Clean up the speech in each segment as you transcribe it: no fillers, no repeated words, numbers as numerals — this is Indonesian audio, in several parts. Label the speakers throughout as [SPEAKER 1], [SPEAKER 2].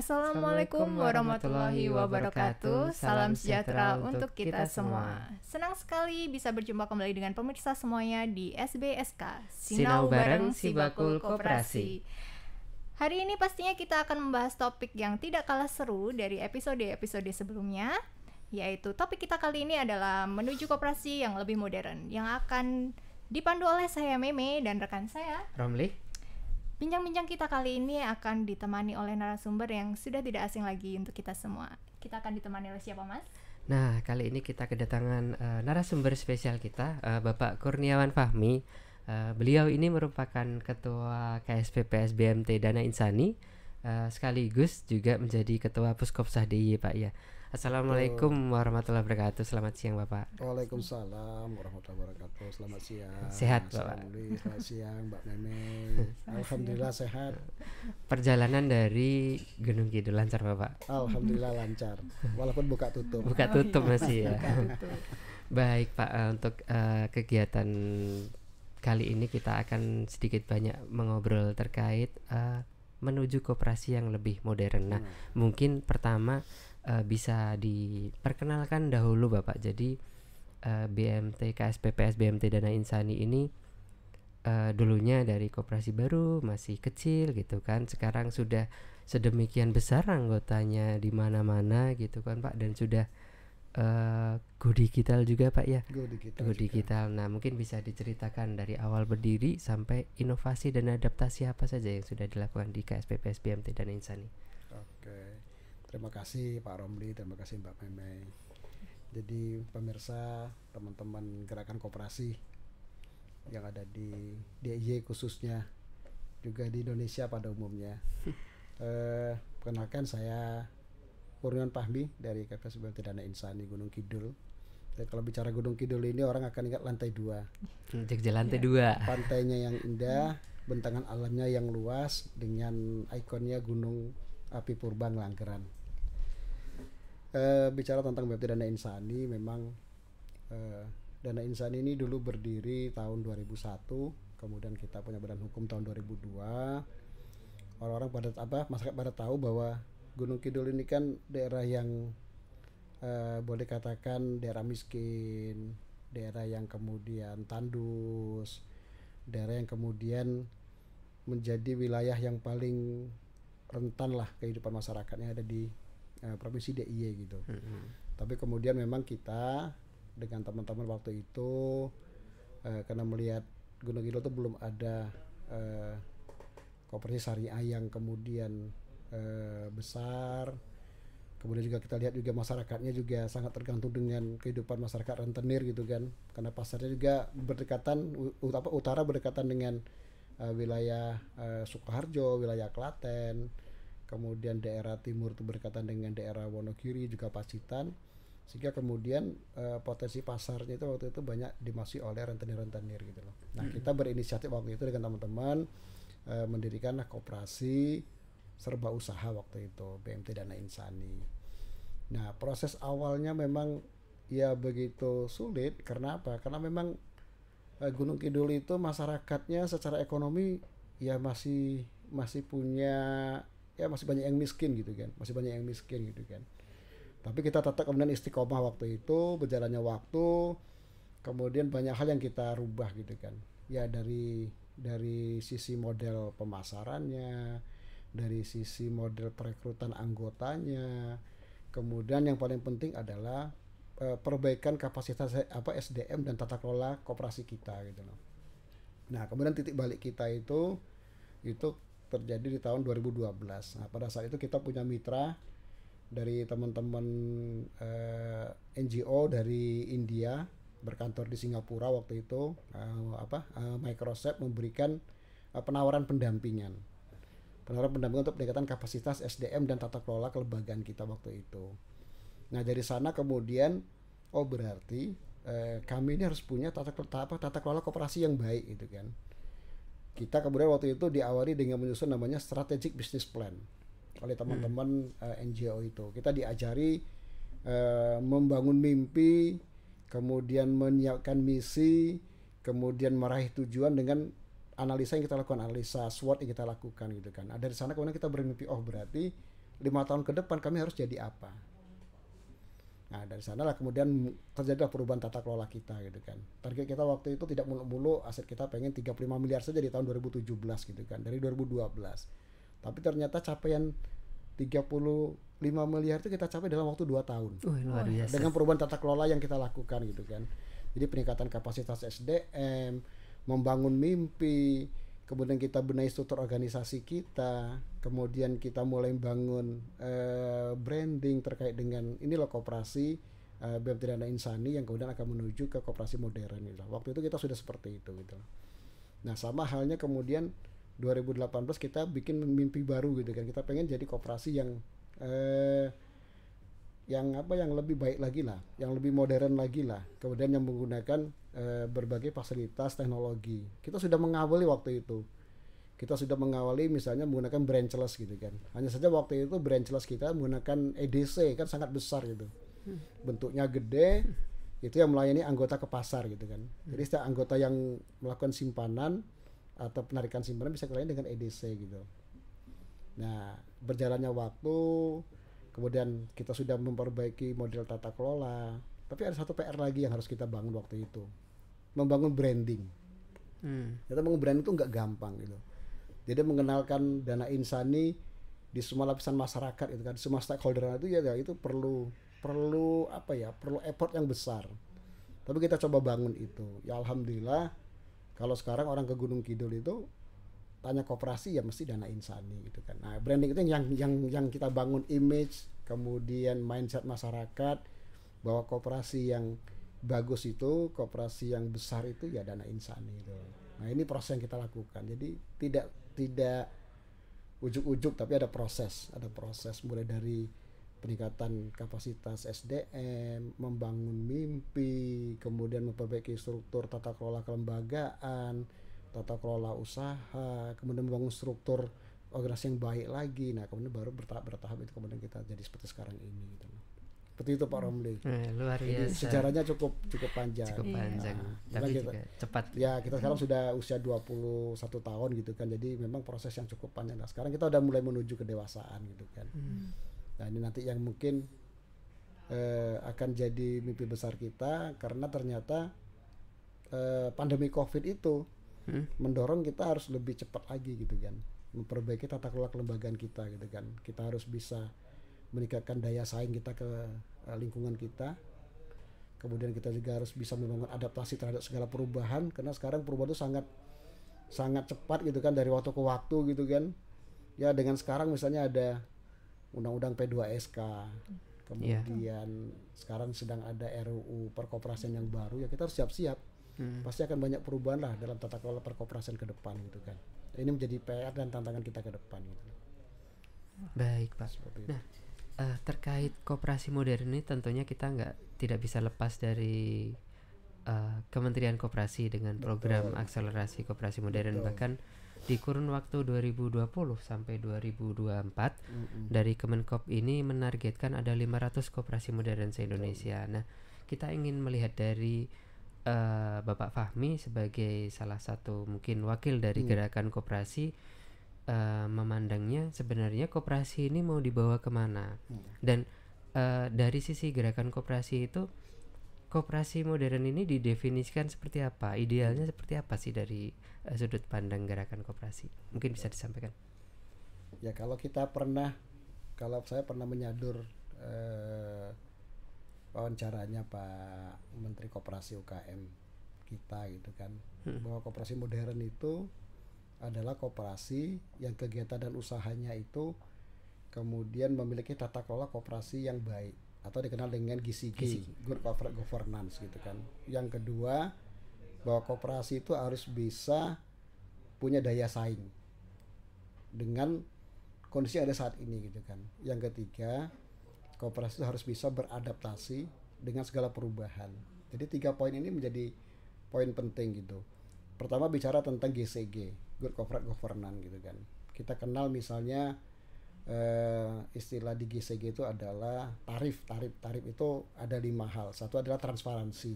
[SPEAKER 1] Assalamualaikum warahmatullahi wabarakatuh. Salam sejahtera untuk kita semua. Senang sekali bisa berjumpa kembali dengan pemirsa semuanya di SBSK
[SPEAKER 2] Sinau bareng Sibakul Koperasi.
[SPEAKER 1] Hari ini pastinya kita akan membahas topik yang tidak kalah seru dari episode-episode sebelumnya, yaitu topik kita kali ini adalah menuju koperasi yang lebih modern, yang akan dipandu oleh saya Meme dan rekan saya
[SPEAKER 2] Romli.
[SPEAKER 1] Bincang-bincang kita kali ini akan ditemani oleh narasumber yang sudah tidak asing lagi untuk kita semua. Kita akan ditemani oleh siapa, Mas?
[SPEAKER 2] Nah, kali ini kita kedatangan narasumber spesial kita, Bapak Kurniawan Fahmi. Beliau ini merupakan Ketua KSPPS BMT Dana Insani, sekaligus juga menjadi Ketua Puskopsah DIY, Pak ya. Assalamualaikum warahmatullahi wabarakatuh. Selamat siang, Bapak.
[SPEAKER 3] Waalaikumsalam warahmatullahi wabarakatuh. Selamat siang.
[SPEAKER 2] Sehat, Bapak.
[SPEAKER 3] Selamat siang, Mbak Meme. Alhamdulillah sehat.
[SPEAKER 2] Perjalanan dari Gunung Kidul lancar, Bapak?
[SPEAKER 3] Alhamdulillah lancar. Walaupun buka tutup.
[SPEAKER 2] Buka tutup masih ya. Baik, Pak. Untuk kegiatan kali ini kita akan sedikit banyak mengobrol terkait menuju koperasi yang lebih modern. Nah, mungkin pertama bisa diperkenalkan dahulu Bapak. Jadi BMT KSPPS BMT Dana Insani ini dulunya dari koperasi baru, masih kecil gitu kan. Sekarang sudah sedemikian besar anggotanya di mana-mana gitu kan Pak, dan sudah go digital juga Pak ya. Go digital. Nah, mungkin bisa diceritakan dari awal berdiri sampai inovasi dan adaptasi apa saja yang sudah dilakukan di KSPPS BMT Dana Insani.
[SPEAKER 3] Oke. Terima kasih Pak Romli, terima kasih Mbak Meme. Jadi pemirsa, teman-teman gerakan koperasi yang ada di DIY khususnya, juga di Indonesia pada umumnya. Perkenalkan saya Kurniawan Fahmi dari KPS BMT Dana Insani Gunung Kidul. Jadi kalau bicara Gunung Kidul ini orang akan ingat lantai 2.
[SPEAKER 2] Jogja lantai 2.
[SPEAKER 3] Pantainya yang indah, bentangan alamnya yang luas dengan ikonnya Gunung Api Purba Ngelanggeran. Bicara tentang BMT Dana Insani, memang Dana Insani ini dulu berdiri tahun 2001, kemudian kita punya badan hukum tahun 2002. Orang-orang masyarakat pada tahu bahwa Gunung Kidul ini kan daerah yang boleh katakan daerah miskin, daerah yang kemudian tandus, daerah yang kemudian menjadi wilayah yang paling rentan lah kehidupan masyarakatnya ada di provinsi DIY gitu. Tapi kemudian memang kita dengan teman-teman waktu itu karena melihat Gunung Kidul itu belum ada koperasi syariah yang kemudian besar. Kemudian juga kita lihat juga masyarakatnya juga sangat tergantung dengan kehidupan masyarakat rentenir gitu kan. Karena pasarnya juga berdekatan utara berdekatan dengan wilayah Sukoharjo, wilayah Klaten. Kemudian daerah timur itu berdekatan dengan daerah Wonogiri juga Pacitan, sehingga kemudian potensi pasarnya itu waktu itu banyak dimasuki oleh rentenir-rentenir gitu loh. Nah, kita berinisiatif waktu itu dengan teman-teman mendirikanlah koperasi serba usaha waktu itu BMT Dana Insani. Nah, proses awalnya memang ya begitu sulit. Karena apa? Karena memang Gunung Kidul itu masyarakatnya secara ekonomi ya masih punya ya masih banyak yang miskin gitu kan, Tapi kita tetap kemudian istiqomah waktu itu, berjalannya waktu, kemudian banyak hal yang kita rubah gitu kan. Ya dari sisi model pemasarannya, dari sisi model perekrutan anggotanya, kemudian yang paling penting adalah perbaikan kapasitas SDM dan tata kelola koperasi kita gitu loh. Nah, kemudian titik balik kita itu terjadi di tahun 2012. Nah, pada saat itu kita punya mitra dari teman-teman NGO dari India berkantor di Singapura waktu itu. Microsoft memberikan penawaran pendampingan untuk peningkatan kapasitas SDM dan tata kelola kelembagaan kita waktu itu. Nah, dari sana kemudian berarti kami ini harus punya tata kelola koperasi yang baik gitu kan. Kita kemudian waktu itu diawali dengan menyusun namanya strategic business plan oleh teman-teman NGO itu. Kita diajari membangun mimpi, kemudian menyiapkan misi, kemudian meraih tujuan dengan analisa yang kita lakukan, analisa SWOT yang kita lakukan gitu kan. Dari sana kemudian kita bermimpi, berarti 5 tahun ke depan kami harus jadi apa. Nah dari sanalah kemudian terjadilah perubahan tata kelola kita gitu kan. Target kita waktu itu tidak mulu-mulu aset kita pengen 35 miliar saja di tahun 2017 gitu kan, dari 2012. Tapi ternyata capaian 35 miliar itu kita capai dalam waktu 2 tahun.
[SPEAKER 2] Luar biasa.
[SPEAKER 3] Dengan perubahan tata kelola yang kita lakukan gitu kan. Jadi peningkatan kapasitas SDM, membangun mimpi, kemudian kita benahi struktur organisasi kita, kemudian kita mulai bangun branding terkait dengan ini loh koperasi BMT Dana Insani yang kemudian akan menuju ke koperasi modern gitu. Waktu itu kita sudah seperti itu gitu. Nah sama halnya kemudian 2018 kita bikin mimpi baru gitu kan, kita pengen jadi koperasi yang lebih baik lagi lah, yang lebih modern lagi lah, kemudian yang menggunakan berbagai fasilitas teknologi. Kita sudah mengawali waktu itu. Kita sudah mengawali misalnya menggunakan branchless gitu kan. Hanya saja waktu itu branchless kita menggunakan EDC kan sangat besar gitu. Bentuknya gede, itu yang melayani anggota ke pasar gitu kan. Jadi setiap anggota yang melakukan simpanan atau penarikan simpanan bisa dilayani dengan EDC gitu. Nah, berjalannya waktu, kemudian kita sudah memperbaiki model tata kelola. Tapi ada satu PR lagi yang harus kita bangun waktu itu, membangun branding. Kita membangun branding itu nggak gampang gitu. Jadi mengenalkan Dana Insani di semua lapisan masyarakat itu kan, semua stakeholder itu ya itu perlu effort yang besar. Tapi kita coba bangun itu. Ya alhamdulillah, kalau sekarang orang ke Gunung Kidul itu tanya koperasi ya mesti Dana Insani gitu kan. Nah branding itu yang kita bangun, image, kemudian mindset masyarakat bahwa koperasi yang bagus itu, koperasi yang besar itu ya Dana Insani itu. Nah ini proses yang kita lakukan. Jadi tidak ujuk-ujuk, tapi ada proses mulai dari peningkatan kapasitas SDM, membangun mimpi, kemudian memperbaiki struktur tata kelola kelembagaan, tata kelola usaha, kemudian membangun struktur organisasi yang baik lagi. Nah kemudian baru bertahap itu kemudian kita jadi seperti sekarang ini gitu. Seperti itu Pak Romli.
[SPEAKER 2] Luar biasa.
[SPEAKER 3] Sejarahnya cukup panjang.
[SPEAKER 2] Cukup panjang.
[SPEAKER 3] Nah,
[SPEAKER 2] tapi
[SPEAKER 3] kita,
[SPEAKER 2] juga cepat.
[SPEAKER 3] Ya kita sekarang sudah usia 21 tahun gitu kan. Jadi memang proses yang cukup panjang. Nah, sekarang kita udah mulai menuju kedewasaan gitu kan. Nah ini nanti yang mungkin akan jadi mimpi besar kita, karena ternyata pandemi COVID itu mendorong kita harus lebih cepat lagi gitu kan, memperbaiki tata kelola kelembagaan kita gitu kan. Kita harus bisa meningkatkan daya saing kita ke lingkungan kita, kemudian kita juga harus bisa membangun adaptasi terhadap segala perubahan, karena sekarang perubahan itu sangat cepat gitu kan, dari waktu ke waktu gitu kan. Ya dengan sekarang misalnya ada Undang-Undang P2SK, kemudian sekarang sedang ada RUU perkoperasian yang baru, ya kita harus siap-siap. Pasti akan banyak perubahan lah dalam tata kelola perkoperasian ke depan gitu kan. Ini menjadi PR dan tantangan kita ke depan gitu.
[SPEAKER 2] Baik Pak. Nah terkait koperasi modern ini tentunya kita tidak bisa lepas dari Kementerian Koperasi dengan program akselerasi koperasi modern. Bahkan di kurun waktu 2020 sampai 2024 dari Kemenkop ini menargetkan ada 500 koperasi modern se-Indonesia. Nah kita ingin melihat dari Bapak Fahmi sebagai salah satu mungkin wakil dari gerakan koperasi, memandangnya sebenarnya koperasi ini mau dibawa kemana, dan dari sisi gerakan koperasi itu, koperasi modern ini didefinisikan seperti apa, idealnya seperti apa sih dari sudut pandang gerakan koperasi, mungkin bisa disampaikan.
[SPEAKER 3] Ya kalau saya pernah menyadur wawancaranya Pak Menteri Koperasi UKM kita gitu kan, bahwa koperasi modern itu adalah koperasi yang kegiatan dan usahanya itu kemudian memiliki tata kelola koperasi yang baik atau dikenal dengan GCG, Good Corporate Governance gitu kan. Yang kedua, bahwa koperasi itu harus bisa punya daya saing dengan kondisi yang ada saat ini gitu kan. Yang ketiga, koperasi itu harus bisa beradaptasi dengan segala perubahan. Jadi 3 poin ini menjadi poin penting gitu. Pertama bicara tentang GCG, Good Corporate Governance gitu kan. Kita kenal misalnya istilah di GCG itu adalah tarif itu ada 5 hal. Satu adalah transparansi,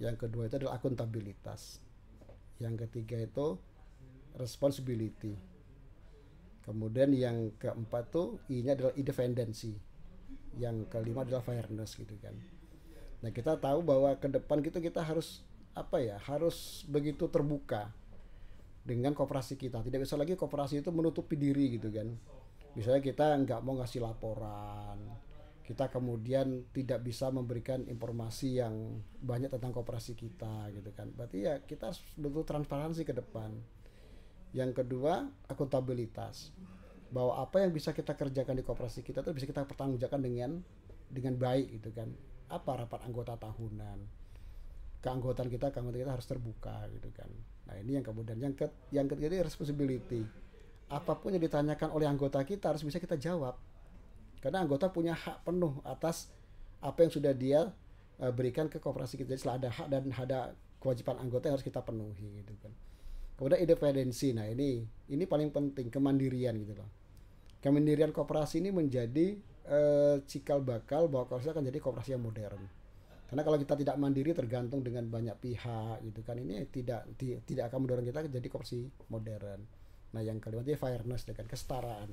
[SPEAKER 3] yang kedua itu adalah akuntabilitas, yang ketiga itu responsibility, Kemudian yang keempat tuh I-nya adalah independensi. Yang kelima adalah fairness gitu kan. Nah, kita tahu bahwa ke depan gitu kita harus harus begitu terbuka dengan koperasi kita. Tidak bisa lagi koperasi itu menutupi diri gitu kan. Misalnya kita nggak mau ngasih laporan, kita kemudian tidak bisa memberikan informasi yang banyak tentang koperasi kita gitu kan. Berarti ya kita harus betul transparansi ke depan. Yang kedua, akuntabilitas. Bahwa apa yang bisa kita kerjakan di koperasi kita itu bisa kita pertanggungjawabkan dengan baik gitu kan. Apa rapat anggota tahunan, keanggotaan kita harus terbuka gitu kan. Nah, ini yang kemudian yang ketiga ini responsibility. Apapun yang ditanyakan oleh anggota kita harus bisa kita jawab. Karena anggota punya hak penuh atas apa yang sudah dia berikan ke koperasi kita. Jadi ada hak dan ada kewajiban anggota yang harus kita penuhi gitu kan. Kemudian independensi. Nah, ini paling penting, kemandirian gitu loh. Kemandirian koperasi ini menjadi cikal bakal bahwa koperasi akan jadi koperasi yang modern. Karena kalau kita tidak mandiri tergantung dengan banyak pihak gitu kan, ini tidak akan mendorong kita jadi koperasi modern. Nah, yang kelima itu fairness, dengan kesetaraan.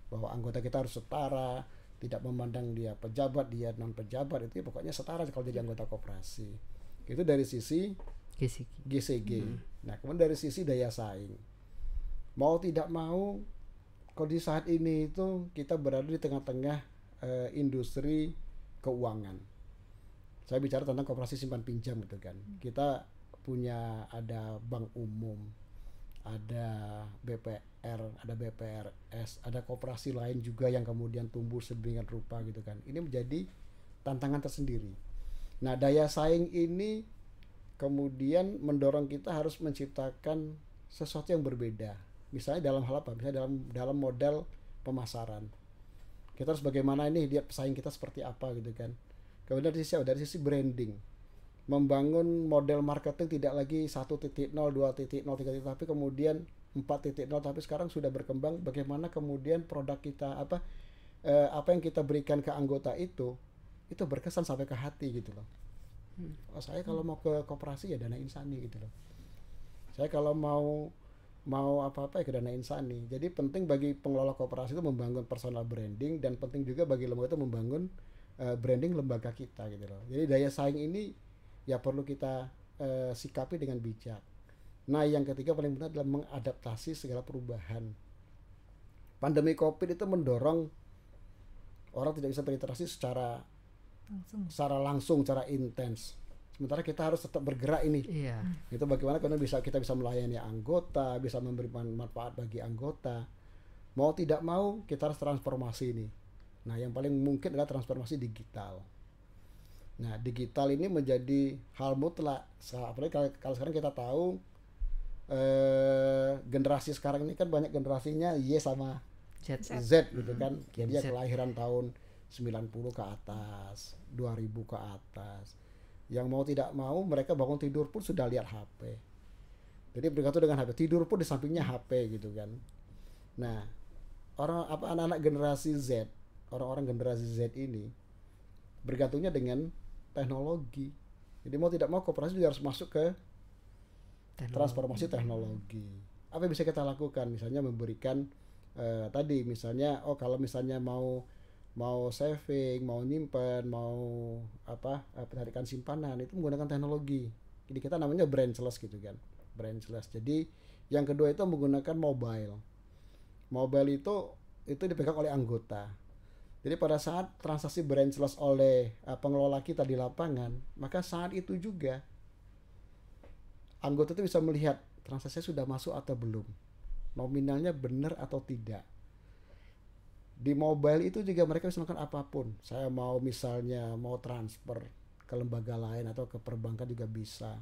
[SPEAKER 3] Bahwa anggota kita harus setara, tidak memandang dia pejabat, dia non pejabat, itu pokoknya setara kalau jadi anggota koperasi. Itu dari sisi GCG. Nah, kemudian dari sisi daya saing. Mau tidak mau, kalau di saat ini itu kita berada di tengah-tengah industri keuangan. Saya bicara tentang koperasi simpan pinjam gitu kan. Kita punya ada bank umum, ada BPR, ada BPRS, ada koperasi lain juga yang kemudian tumbuh sedemikian rupa gitu kan. Ini menjadi tantangan tersendiri. Nah, daya saing ini kemudian mendorong kita harus menciptakan sesuatu yang berbeda. Misalnya dalam hal apa? Misalnya dalam model pemasaran. Kita harus bagaimana ini lihat pesaing kita seperti apa gitu kan. Kemudian dari sisi branding, membangun model marketing tidak lagi 1.0, 2.0, 3.0, tapi kemudian 4.0, tapi sekarang sudah berkembang bagaimana kemudian produk kita apa yang kita berikan ke anggota itu berkesan sampai ke hati gitu loh. Saya kalau mau ke koperasi ya Dana Insani gitu loh. Saya kalau mau apa-apa ya ke Dana Insani. Jadi penting bagi pengelola koperasi itu membangun personal branding, dan penting juga bagi lembaga itu membangun branding lembaga kita gitu loh. Jadi daya saing ini ya perlu kita sikapi dengan bijak. Nah, yang ketiga paling penting adalah mengadaptasi segala perubahan. Pandemi Covid itu mendorong orang tidak bisa berinteraksi secara langsung, secara intens. Sementara kita harus tetap bergerak ini.
[SPEAKER 2] Iya.
[SPEAKER 3] Itu bagaimana kita bisa melayani anggota, bisa memberi manfaat bagi anggota. Mau tidak mau kita harus transformasi ini. Nah, yang paling mungkin adalah transformasi digital. Nah, digital ini menjadi hal mutlak. Apalagi kalau sekarang kita tahu generasi sekarang ini kan banyak generasinya Y sama Z gitu kan. Dia kelahiran tahun 90 ke atas, 2000 ke atas. Yang mau tidak mau mereka bangun tidur pun sudah lihat HP. Jadi bergantung dengan HP. Tidur pun di sampingnya HP gitu kan. Nah, anak-anak generasi Z, orang-orang generasi Z ini bergantungnya dengan teknologi. Jadi mau tidak mau koperasi juga harus masuk ke transformasi teknologi. Apa yang bisa kita lakukan? Misalnya memberikan tadi misalnya kalau misalnya mau saving, mau nyimpan, mau penarikan simpanan, itu menggunakan teknologi. Jadi kita namanya branchless gitu kan. Branchless. Jadi yang kedua itu menggunakan mobile. Mobile itu dipegang oleh anggota. Jadi pada saat transaksi branchless oleh pengelola kita di lapangan, maka saat itu juga anggota itu bisa melihat transaksi sudah masuk atau belum, nominalnya benar atau tidak. Di mobile itu juga mereka bisa melakukan apapun. Saya misalnya mau transfer ke lembaga lain atau ke perbankan juga bisa.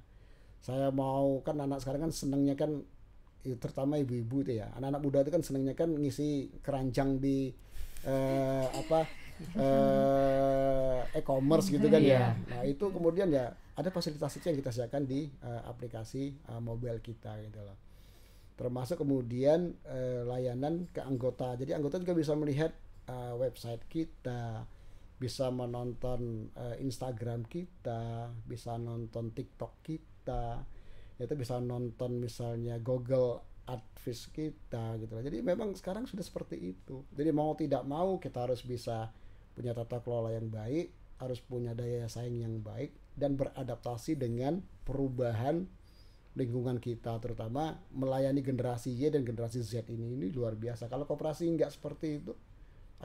[SPEAKER 3] Saya mau, kan anak sekarang kan senangnya kan, terutama ibu-ibu itu ya, anak-anak muda itu kan senangnya kan ngisi keranjang di e-commerce gitu kan ya. Nah, itu kemudian ya ada fasilitas itu yang kita sediakan di aplikasi mobile kita gitu loh. Termasuk kemudian layanan ke anggota. Jadi anggota juga bisa melihat website kita, bisa menonton Instagram kita, bisa nonton TikTok kita, itu bisa nonton misalnya Google advis kita gitu loh. Jadi memang sekarang sudah seperti itu. Jadi mau tidak mau kita harus bisa punya tata kelola yang baik, harus punya daya saing yang baik, dan beradaptasi dengan perubahan lingkungan kita, terutama melayani generasi Y dan generasi Z ini luar biasa. Kalau koperasi nggak seperti itu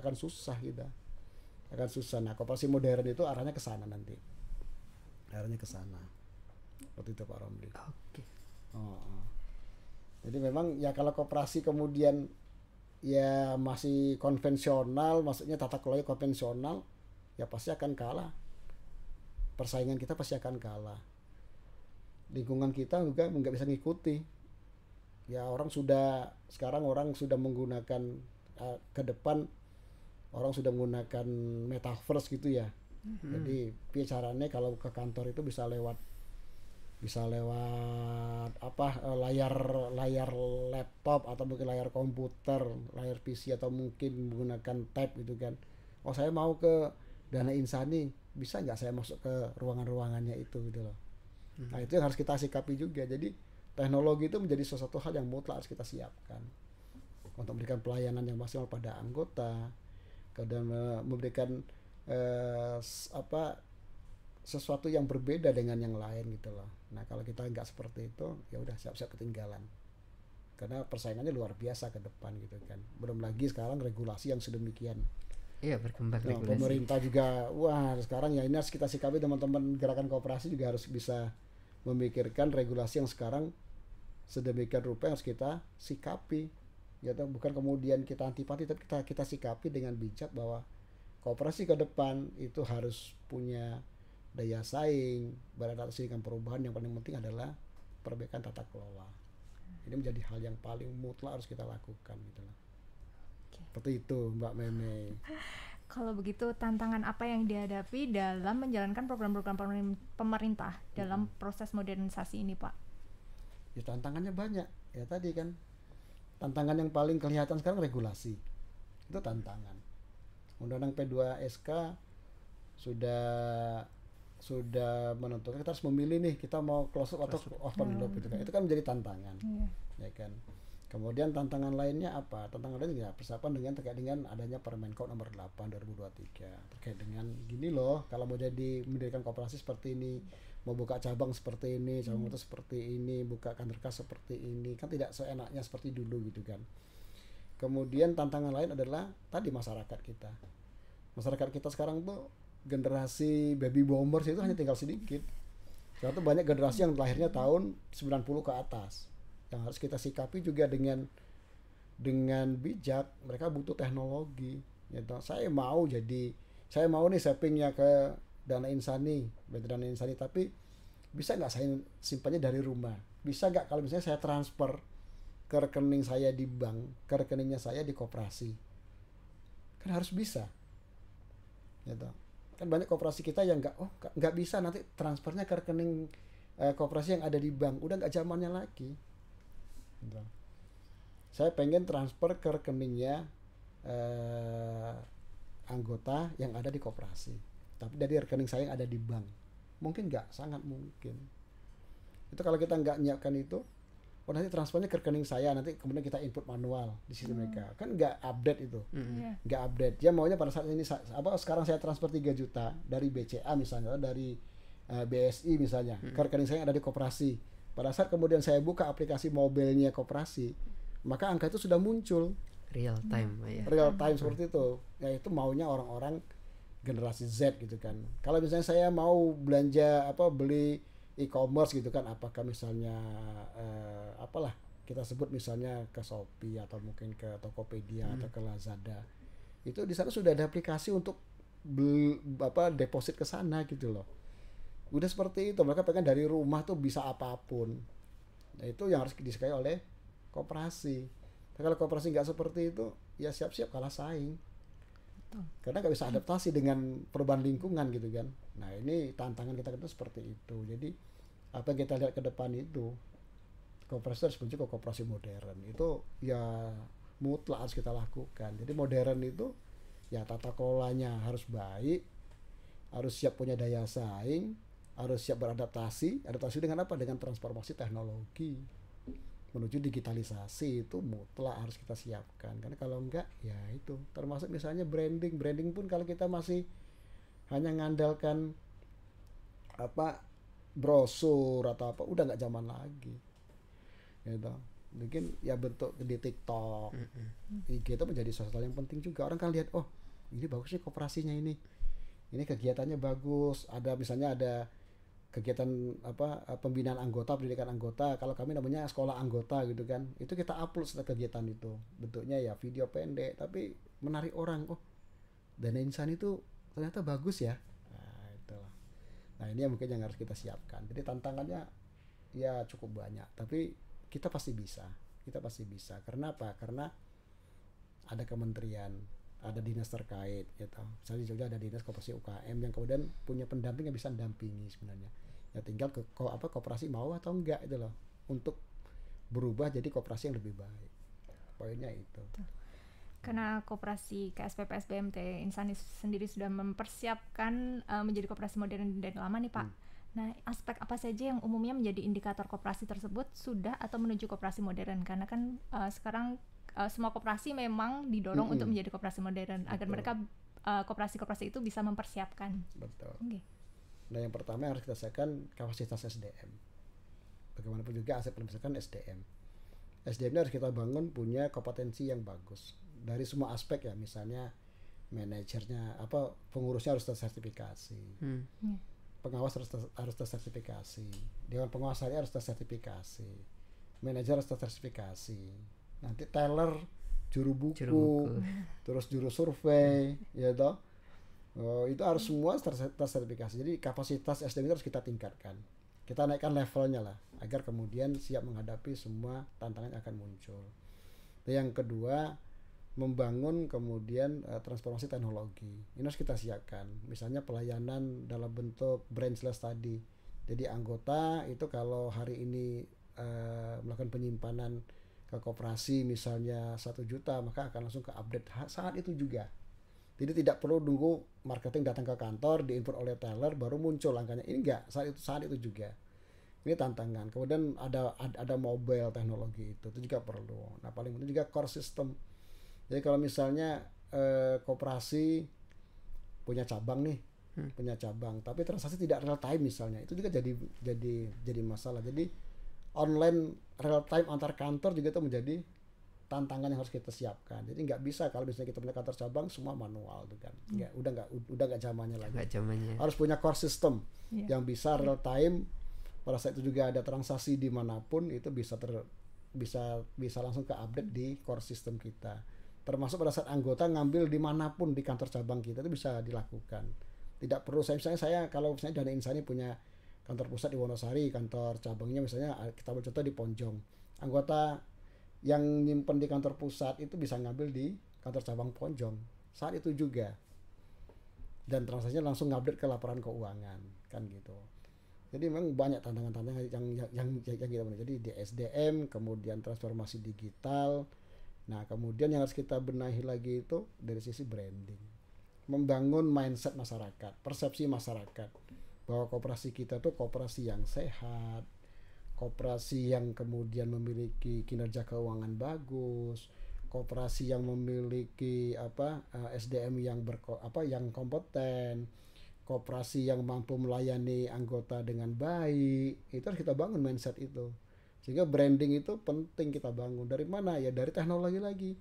[SPEAKER 3] akan susah kita, akan susah. Nah, koperasi modern itu arahnya ke sana nanti, arahnya ke sana. Seperti itu Pak Romli.
[SPEAKER 2] Oke.
[SPEAKER 3] Jadi memang ya kalau koperasi kemudian ya masih konvensional, maksudnya tata kelola konvensional, ya pasti akan kalah. Persaingan kita pasti akan kalah. Lingkungan kita juga nggak bisa ngikuti. Ya sekarang orang sudah menggunakan ke depan orang sudah menggunakan metaverse gitu ya. Jadi caranya kalau ke kantor itu bisa lewat layar laptop atau mungkin layar komputer, layar PC, atau mungkin menggunakan tab gitu kan. Oh, saya mau ke Dana Insani, bisa nggak saya masuk ke ruangan-ruangannya itu gitu loh. Nah, itu yang harus kita sikapi juga. Jadi teknologi itu menjadi sesuatu hal yang mutlak harus kita siapkan untuk memberikan pelayanan yang maksimal pada anggota, dan memberikan sesuatu yang berbeda dengan yang lain gitu loh. Nah, kalau kita nggak seperti itu, ya udah siap-siap ketinggalan. Karena persaingannya luar biasa ke depan gitu kan. Belum lagi sekarang regulasi yang sedemikian.
[SPEAKER 2] Iya, berkembang regulasi.
[SPEAKER 3] Pemerintah juga, wah sekarang ya ini harus kita sikapi, teman-teman gerakan koperasi juga harus bisa memikirkan regulasi yang sekarang sedemikian rupa yang harus kita sikapi. Ya, bukan kemudian kita antipati, tapi kita sikapi dengan bijak bahwa koperasi ke depan itu harus punya daya saing, beradaptasi dengan perubahan. Yang paling penting adalah perbaikan tata kelola. Ini menjadi hal yang paling mutlak harus kita lakukan gitu loh. Seperti itu Mbak Meme.
[SPEAKER 1] Kalau begitu, tantangan apa yang dihadapi dalam menjalankan program-program pemerintah dalam proses modernisasi ini, Pak?
[SPEAKER 3] Ya, tantangannya banyak. Ya tadi kan, tantangan yang paling kelihatan sekarang regulasi. Itu tantangan. Undang-Undang P2SK sudah menentukan kita harus memilih nih, kita mau close loop atau open loop gitu kan. Itu kan menjadi tantangan. Ya kan. Kemudian tantangan lainnya apa? Tantangan lainnya persiapan terkait dengan adanya Permenkop nomor 8 2023 terkait dengan gini loh, kalau mau mendirikan koperasi seperti ini, mau buka cabang seperti ini, cabang itu seperti ini, buka kantor kas seperti ini, kan tidak seenaknya seperti dulu gitu kan. Kemudian tantangan lain adalah tadi masyarakat kita. Masyarakat kita sekarang tuh generasi baby boomers itu hanya tinggal sedikit. Sekarang tuh banyak generasi yang lahirnya tahun 90 ke atas. Yang harus kita sikapi juga dengan bijak. Mereka butuh teknologi gitu. Saya mau nih savingnya ke Dana Insani, tapi bisa nggak saya simpannya dari rumah? Bisa nggak kalau misalnya saya transfer ke rekening saya di bank, ke rekeningnya saya di koperasi? Kan harus bisa gitu. Kan banyak koperasi kita yang nggak bisa, nanti transfernya ke rekening koperasi yang ada di bank, udah nggak zamannya lagi. Saya pengen transfer ke rekeningnya anggota yang ada di koperasi, tapi dari rekening saya yang ada di bank. Mungkin nggak? Sangat mungkin. Itu kalau kita nggak nyiapkan itu, nanti transfernya ke rekening saya, nanti kemudian kita input manual di sistem mereka, kan nggak update itu. Nggak update. Dia maunya pada saat ini sekarang saya transfer 3 juta dari BCA misalnya, dari BSI misalnya, ke rekening saya yang ada di koperasi. Pada saat kemudian saya buka aplikasi mobilnya koperasi, maka angka itu sudah muncul
[SPEAKER 2] real time ya.
[SPEAKER 3] Real time seperti itu. Ya, itu maunya orang-orang generasi Z gitu kan. Kalau misalnya saya mau belanja beli e-commerce gitu kan, apakah misalnya kita sebut misalnya ke Shopee atau mungkin ke Tokopedia atau ke Lazada. Itu di sana sudah ada aplikasi untuk deposit ke sana gitu loh. Udah seperti itu, mereka pengen dari rumah tuh bisa apapun. Nah, itu yang harus disukai oleh koperasi. Nah, kalau koperasi nggak seperti itu, ya siap-siap kalah saing. Karena nggak bisa adaptasi dengan perubahan lingkungan gitu kan. Nah, ini tantangan kita itu seperti itu. Jadi apa yang kita lihat ke depan itu, koperasi harus menuju ke koperasi modern. Itu ya mutlak harus kita lakukan. Jadi modern itu ya tata kelolanya harus baik, harus siap punya daya saing, harus siap beradaptasi. Adaptasi dengan apa? Dengan transformasi teknologi. menuju digitalisasi itu mutlak harus kita siapkan, karena kalau enggak ya itu termasuk misalnya branding pun kalau kita masih hanya ngandalkan apa brosur atau apa udah nggak zaman lagi gitu. Mungkin ya bentuk di TikTok, IG itu menjadi sesuatu yang penting juga. Orang kan lihat, oh ini bagus sih koperasinya ini kegiatannya bagus, ada misalnya ada kegiatan apa pembinaan anggota, pendidikan anggota, kalau kami namanya sekolah anggota gitu kan, itu kita upload setelah kegiatan itu, bentuknya ya video pendek tapi menarik orang, oh Dana Insan itu ternyata bagus ya. Nah itulah, nah ini yang mungkin yang harus kita siapkan. Jadi tantangannya ya cukup banyak, tapi kita pasti bisa karena apa? Karena ada kementerian, ada dinas terkait gitu. Misalnya di Jogja ada dinas koperasi UKM yang kemudian punya pendamping yang bisa mendampingi sebenarnya. Ya tinggal koperasi mau atau enggak itu loh untuk berubah jadi koperasi yang lebih baik. Poinnya itu.
[SPEAKER 1] Karena koperasi KSPP SBMT Insan sendiri sudah mempersiapkan menjadi koperasi modern dan lama nih Pak. Nah, aspek apa saja yang umumnya menjadi indikator koperasi tersebut sudah atau menuju koperasi modern? Karena kan sekarang semua koperasi memang didorong untuk menjadi koperasi modern. Betul. Agar mereka koperasi-koperasi itu bisa mempersiapkan.
[SPEAKER 3] Betul.
[SPEAKER 1] Okay.
[SPEAKER 3] Nah yang pertama yang harus kita siapkan kapasitas SDM. Bagaimanapun juga aset misalkan SDM ini harus kita bangun punya kompetensi yang bagus dari semua aspek ya, misalnya manajernya apa, pengurusnya harus tersertifikasi, pengawas harus tersertifikasi, dewan pengawasnya harus tersertifikasi, manajer harus tersertifikasi, nanti teller, juru buku. Terus juru survei, ya toh, itu harus semua tersertifikasi. Jadi kapasitas SDM itu harus kita tingkatkan, kita naikkan levelnya lah, agar kemudian siap menghadapi semua tantangan yang akan muncul. Dan yang kedua, membangun kemudian transformasi teknologi. Ini harus kita siapkan. Misalnya pelayanan dalam bentuk branchless tadi. Jadi anggota itu kalau hari ini melakukan penyimpanan ke koperasi misalnya 1 juta, maka akan langsung ke update saat itu juga. Jadi tidak perlu nunggu marketing datang ke kantor, diinput oleh teller baru muncul angkanya. Ini enggak, saat itu juga. Ini tantangan. Kemudian ada mobile teknologi itu juga perlu. Nah paling penting juga core system. Jadi kalau misalnya koperasi punya cabang nih, punya cabang, tapi transaksi tidak real time misalnya, itu juga jadi masalah. Jadi online real time antar kantor juga itu menjadi tantangan yang harus kita siapkan. Jadi nggak bisa kalau misalnya kita punya kantor cabang semua manual tuh kan. Udah nggak zamannya lagi. Harus punya core system yang bisa real time. Pada saat itu juga ada transaksi dimanapun itu bisa langsung ke update di core system kita. Termasuk pada saat anggota ngambil dimanapun di kantor cabang kita itu bisa dilakukan. Tidak perlu saya kalau misalnya Dana Insani punya kantor pusat di Wonosari, kantor cabangnya misalnya kita ambil contoh di Ponjong. Anggota yang nyimpen di kantor pusat itu bisa ngambil di kantor cabang Ponjong saat itu juga, dan transaksinya langsung ngupdate ke laporan keuangan kan gitu. Jadi memang banyak tantangan-tantangan yang kita punya. Jadi di SDM, kemudian transformasi digital. Nah kemudian yang harus kita benahi lagi itu dari sisi branding, membangun mindset masyarakat, persepsi masyarakat bahwa koperasi kita tuh koperasi yang sehat, koperasi yang kemudian memiliki kinerja keuangan bagus, koperasi yang memiliki SDM yang kompeten, koperasi yang mampu melayani anggota dengan baik. Itu harus kita bangun mindset itu. Sehingga branding itu penting kita bangun. Dari mana? Ya dari teknologi lagi.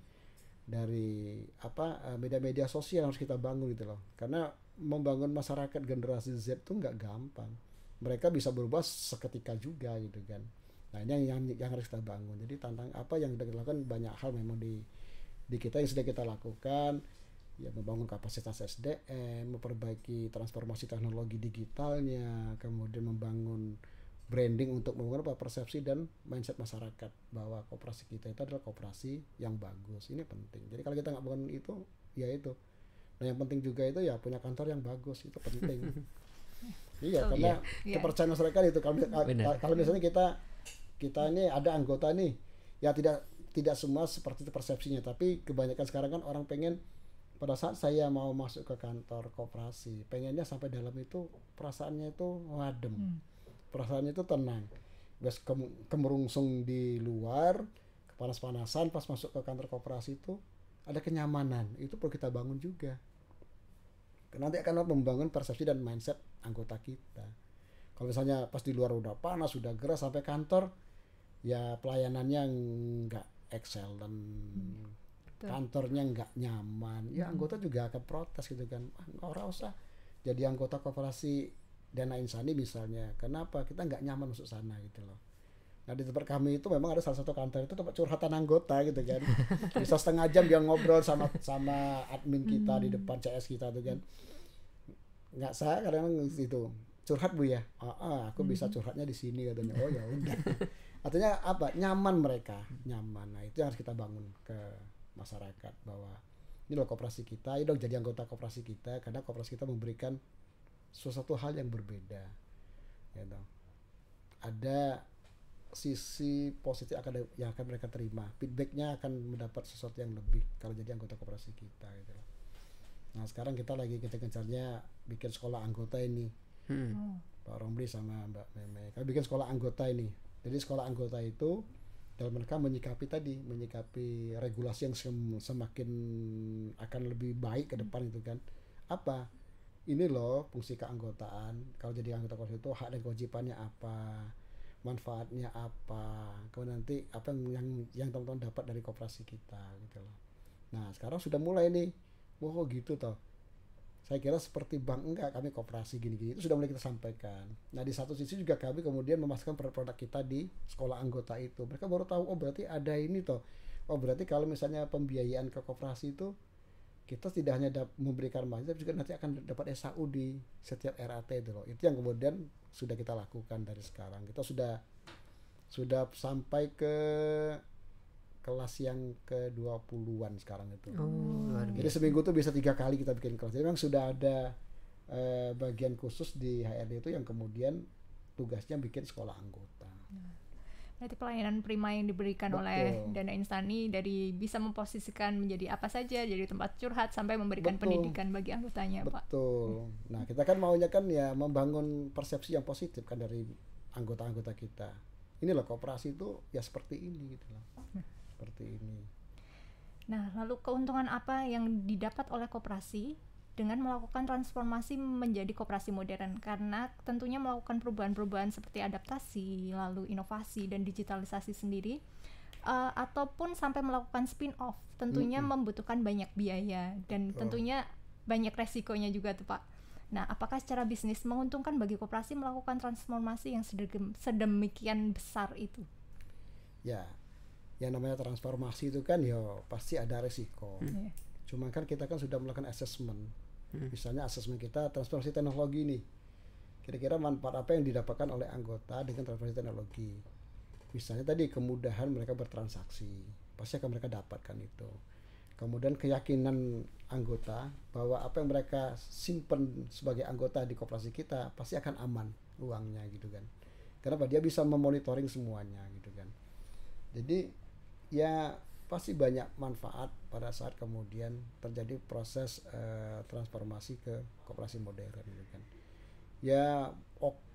[SPEAKER 3] Dari media-media sosial harus kita bangun gitu loh. Karena membangun masyarakat generasi Z itu nggak gampang. Mereka bisa berubah seketika juga gitu kan. Nah ini yang harus kita bangun. Jadi tantang apa yang kita lakukan, banyak hal memang di kita yang sudah kita lakukan. Ya membangun kapasitas SDM, memperbaiki transformasi teknologi digitalnya, kemudian membangun branding untuk membangun persepsi dan mindset masyarakat bahwa koperasi kita itu adalah koperasi yang bagus. Ini penting. Jadi kalau kita nggak bangun itu, ya itu. Nah yang penting juga itu ya punya kantor yang bagus, itu penting. Iya, karena kepercayaan masyarakat itu. Kalau misalnya kita ini ada anggota nih, ya tidak semua seperti itu persepsinya, tapi kebanyakan sekarang kan orang pengen pada saat saya mau masuk ke kantor koperasi, pengennya sampai dalam itu perasaannya itu ngadem, perasaannya itu tenang. wes kemerungsung di luar, kepanas-panasan, pas masuk ke kantor koperasi itu ada kenyamanan, itu perlu kita bangun juga. Nanti akan membangun persepsi dan mindset anggota kita. Kalau misalnya pas di luar udah panas, udah gerah, sampai kantor ya pelayanannya nggak excel dan kantornya nggak nyaman, ya anggota juga akan protes gitu kan. Orang usah jadi anggota koperasi Dana Insani misalnya, kenapa kita nggak nyaman masuk sana gitu loh. Nah di tempat kami itu memang ada salah satu kantor itu tempat curhatan anggota gitu kan. Bisa setengah jam dia ngobrol sama admin kita di depan CS kita tuh kan. Nggak saya kadang itu curhat Bu ya, aku bisa curhatnya di sini katanya. Oh ya udah. Artinya apa? Nyaman mereka, nyaman. Nah itu yang harus kita bangun ke masyarakat, bahwa ini loh koperasi kita, ini dong jadi anggota koperasi kita, karena koperasi kita memberikan sesuatu hal yang berbeda. Gitu. Ada sisi positif yang akan mereka terima, feedbacknya akan mendapat sesuatu yang lebih kalau jadi anggota koperasi kita gitu. Nah sekarang kita lagi kejar-kejarnya bikin sekolah anggota ini, Pak Romli sama Mbak Meme, kami bikin sekolah anggota ini. Jadi sekolah anggota itu dalam mereka menyikapi regulasi yang semakin akan lebih baik ke depan itu kan. Apa? Ini loh fungsi keanggotaan. Kalau jadi anggota koperasi itu hak dan kewajibannya apa, manfaatnya apa, kemudian nanti apa yang teman-teman dapat dari koperasi kita gitu loh. Nah sekarang sudah mulai nih, oh gitu toh. Saya kira seperti bank, enggak, kami koperasi gini-gini, itu sudah mulai kita sampaikan. Nah di satu sisi juga kami kemudian memasukkan produk-produk kita di sekolah anggota itu. Mereka baru tahu, oh berarti ada ini toh. Oh berarti kalau misalnya pembiayaan ke koperasi itu kita tidak hanya memberikan mahasiswa, tapi juga nanti akan dapat SAU di setiap RAT itu loh. Itu yang kemudian sudah kita lakukan dari sekarang. Kita sudah sampai ke kelas yang ke-20-an sekarang itu. Jadi seminggu tuh bisa 3 kali kita bikin kelas. Jadi memang sudah ada bagian khusus di HRD itu yang kemudian tugasnya bikin sekolah anggota.
[SPEAKER 1] Berarti pelayanan prima yang diberikan oleh Dana Insani dari bisa memposisikan menjadi apa saja, jadi tempat curhat sampai memberikan pendidikan bagi anggotanya, Pak.
[SPEAKER 3] Betul. Nah kita kan maunya kan ya membangun persepsi yang positif kan dari anggota-anggota kita. Ini loh koperasi itu ya seperti ini gitu loh. Seperti ini.
[SPEAKER 1] Nah, lalu keuntungan apa yang didapat oleh koperasi dengan melakukan transformasi menjadi koperasi modern? Karena tentunya melakukan perubahan-perubahan seperti adaptasi, lalu inovasi dan digitalisasi sendiri, ataupun sampai melakukan spin-off, tentunya membutuhkan banyak biaya dan tentunya banyak resikonya juga tuh Pak. Nah, apakah secara bisnis menguntungkan bagi koperasi melakukan transformasi yang sedemikian besar itu?
[SPEAKER 3] Ya, yang namanya transformasi itu kan ya pasti ada resiko. Cuma kan kita kan sudah melakukan assessment. Misalnya assessment kita transformasi teknologi nih. Kira-kira manfaat apa yang didapatkan oleh anggota dengan transformasi teknologi? Misalnya tadi kemudahan mereka bertransaksi, pasti akan mereka dapatkan itu. Kemudian keyakinan anggota bahwa apa yang mereka simpan sebagai anggota di koperasi kita pasti akan aman uangnya gitu kan. Kenapa? Dia bisa memonitoring semuanya gitu kan. Jadi ya pasti banyak manfaat pada saat kemudian terjadi proses transformasi ke koperasi modern gitu kan. Ya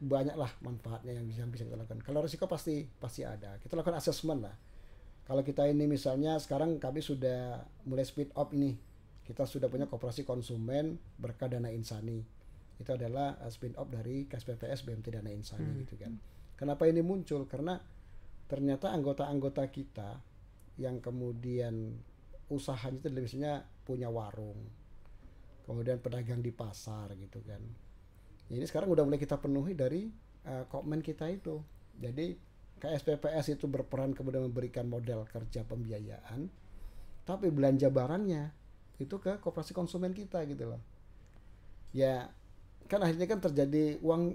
[SPEAKER 3] banyaklah manfaatnya yang bisa kita lakukan. Kalau risiko pasti ada. Kita lakukan assessment lah. Kalau kita ini misalnya sekarang kami sudah mulai speed up ini. Kita sudah punya koperasi konsumen berkah Dana Insani. Itu adalah spin off dari KSPPS BMT Dana Insani gitu kan. Kenapa ini muncul? Karena ternyata anggota-anggota kita yang kemudian usahanya itu misalnya punya warung, kemudian pedagang di pasar gitu kan. Ini sekarang udah mulai kita penuhi dari komitmen kita itu. Jadi KSPPS itu berperan kemudian memberikan modal kerja pembiayaan, tapi belanja barangnya itu ke koperasi konsumen kita gitu loh. Ya kan akhirnya kan terjadi uang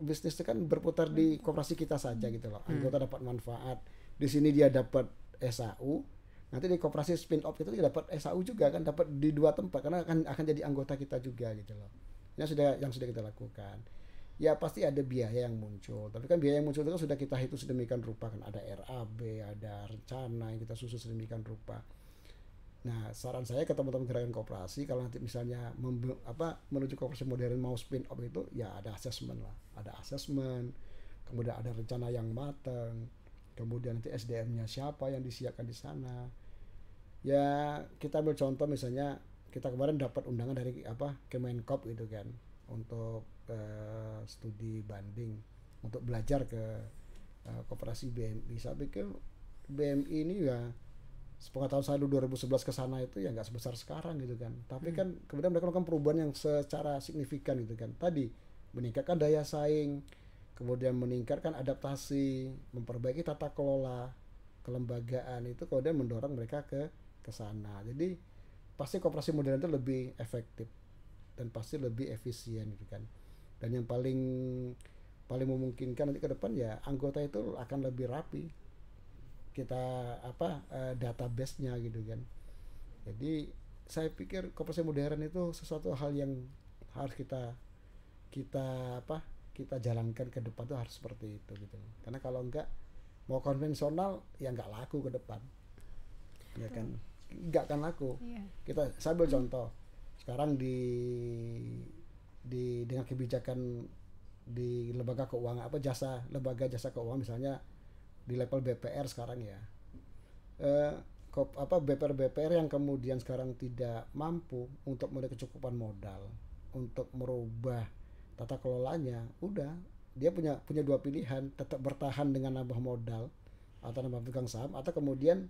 [SPEAKER 3] bisnis itu kan berputar di koperasi kita saja gitu loh. Anggota dapat manfaat, di sini dia dapat SAU, nanti di koperasi spin off kita dapat SAU juga kan, dapat di 2 tempat karena akan jadi anggota kita juga gitu loh. Yang sudah kita lakukan. Ya pasti ada biaya yang muncul, tapi kan biaya yang muncul itu kan sudah kita hitung sedemikian rupa kan, ada RAB, ada rencana yang kita susun sedemikian rupa. Nah, saran saya ke teman-teman gerakan koperasi, kalau nanti misalnya menuju koperasi modern mau spin off itu, ya ada assessment lah, ada assessment, kemudian ada rencana yang matang, kemudian nanti SDM-nya siapa yang disiapkan di sana. Ya kita ambil contoh misalnya kita kemarin dapat undangan dari Kemenkop gitu kan untuk studi banding untuk belajar ke koperasi BMI. Saya pikir BMI ini ya sepengetahuan saya 2011 ke sana itu ya nggak sebesar sekarang gitu kan. Tapi kan kemudian mereka melakukan perubahan yang secara signifikan gitu kan. Tadi meningkatkan daya saing, kemudian meningkatkan adaptasi, memperbaiki tata kelola kelembagaan, itu kemudian mendorong mereka ke sana. Jadi pasti koperasi modern itu lebih efektif dan pasti lebih efisien gitu kan. Dan yang paling memungkinkan nanti ke depan ya anggota itu akan lebih rapi. Kita database-nya gitu kan. Jadi saya pikir koperasi modern itu sesuatu hal yang harus kita jalankan ke depan tuh harus seperti itu gitu. Karena kalau enggak mau konvensional ya enggak laku ke depan. Ya kan? Enggak akan laku. Yeah. Saya ambil contoh. Sekarang dengan kebijakan di lembaga keuangan lembaga jasa keuangan misalnya di level BPR sekarang ya. BPR yang kemudian sekarang tidak mampu untuk memiliki kecukupan modal untuk merubah tata kelolanya, udah dia punya dua pilihan, tetap bertahan dengan nambah modal atau nambah pegang saham, atau kemudian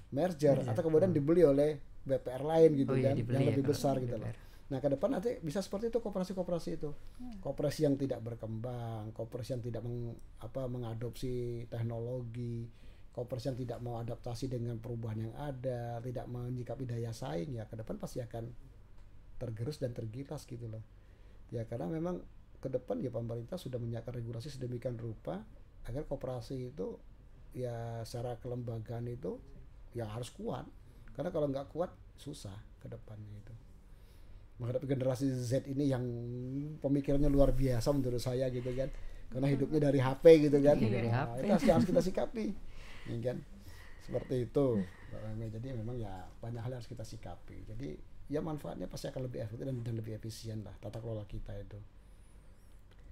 [SPEAKER 3] merger atau kemudian dibeli oleh BPR lain gitu kan, yang lebih besar gitu loh. Nah ke depan nanti bisa seperti itu koperasi-koperasi itu, koperasi yang tidak berkembang, koperasi yang tidak mengadopsi teknologi, koperasi yang tidak mau adaptasi dengan perubahan yang ada, tidak menyikapi daya saing, ya ke depan pasti akan tergerus dan tergilas gitu loh. Ya karena memang ke depan ya pemerintah sudah menyiapkan regulasi sedemikian rupa agar koperasi itu ya secara kelembagaan itu ya harus kuat, karena kalau nggak kuat susah ke depannya itu. Menghadapi generasi Z ini yang pemikirannya luar biasa menurut saya gitu kan, karena hidupnya dari HP gitu kan. Itu harus kita sikapi ya kan, seperti itu. Jadi memang ya banyak hal yang harus kita sikapi. Jadi ya manfaatnya pasti akan lebih efektif dan lebih efisien lah tata kelola kita itu